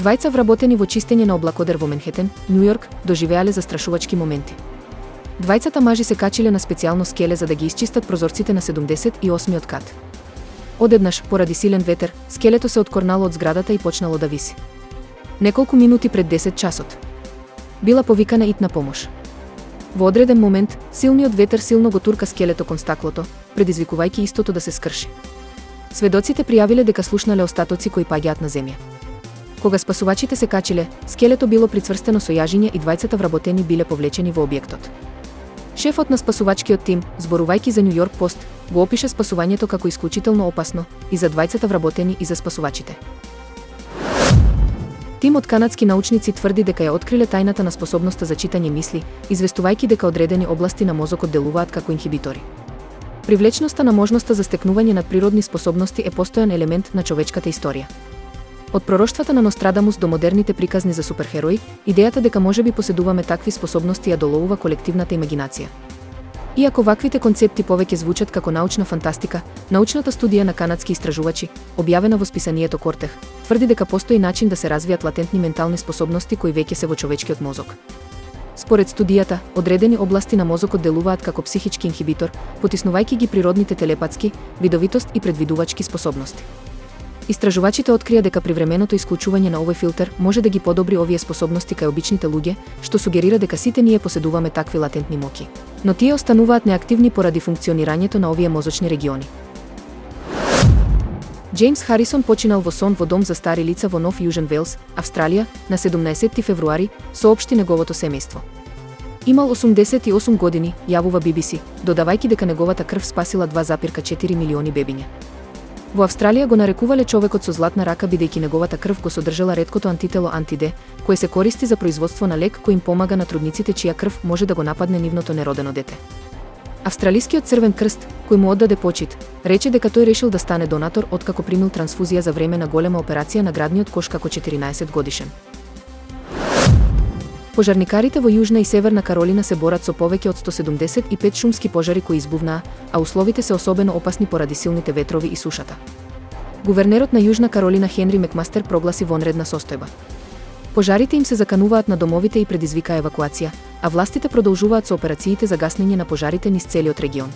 Двајца вработени во чистење на облакодер во Менхетен, Њу Јорк, доживеале застрашувачки моменти. Двајцата мажи се качиле на специјално скеле за да ги исчистат прозорците на 78-миот кат. Одеднаш, поради силен ветер, скелето се откорнало од зградата и почнало да виси. Неколку минути пред 10 часот. Била повикана итна помош. Во одреден момент, силниот ветер силно го турка скелето кон стаклото, предизвикувајќи истото да се скрши. Сведоците пријавиле дека слушнале остатоци кои паѓаат на земја. Кога спасувачите се качиле, скелето било прицврстено со јажиња и двајцата вработени биле повлечени во објектот. Шефот на спасувачкиот тим, зборувајќи за Њу Јорк Пост, го опише спасувањето како исклучително опасно и за двајцата вработени и за спасувачите. Тим од канадски научници тврди дека ја откриле тајната на способноста за читање мисли, известувајќи дека одредени области на мозокот делуваат како инхибитори. Привлечноста на можноста за стекнување на природни способности е постојан елемент на човечката историја. Од пророштвата на Нострадамус до модерните приказни за суперхерои, идејата дека можеби поседуваме такви способности ја доловува колективната имагинација. Иако ваквите концепти повеќе звучат како научна фантастика, научната студија на канадски истражувачи, објавена во списанието Кортех, тврди дека постои начин да се развијат латентни ментални способности кои веќе се во човечкиот мозок. Според студијата, одредени области на мозокот делуваат како психички инхибитор, потиснувајќи ги природните телепатски, видовитост и предвидувачки способности. Истражувачите открија дека привременото исклучување на овој филтер може да ги подобри овие способности кај обичните луѓе, што сугерира дека сите ние поседуваме такви латентни моки. Но тие остануваат неактивни поради функционирањето на овие мозочни региони. Џејмс Харисон починал во сон во дом за стари лица во Нов Јужен Велс, Австралија, на 17 февруари, соопшти неговото семејство. Имал 88 години, јавува BBC, додавајќи дека неговата крв спасила 2,4 милиони бебиња. Во Австралија го нарекувале човекот со златна рака бидејќи неговата крв го содржала реткото антитело анти-Д, кое се користи за производство на лек кој им помага на трудниците чија крв може да го нападне нивното неродено дете. Австралискиот Црвен крст, кој му оддаде почит, рече дека тој решил да стане донатор откако примил трансфузија за време на голема операција на градниот кош како 14 годишен. Пожарникарите во Јужна и Северна Каролина се борат со повеќе од 175 шумски пожари кои избувнаа, а условите се особено опасни поради силните ветрови и сушата. Гувернерот на Јужна Каролина Хенри Мекмастер прогласи вонредна состојба. Пожарите им се закануваат на домовите и предизвика евакуација, а властите продолжуваат со операциите за гаснење на пожарите низ целиот регион.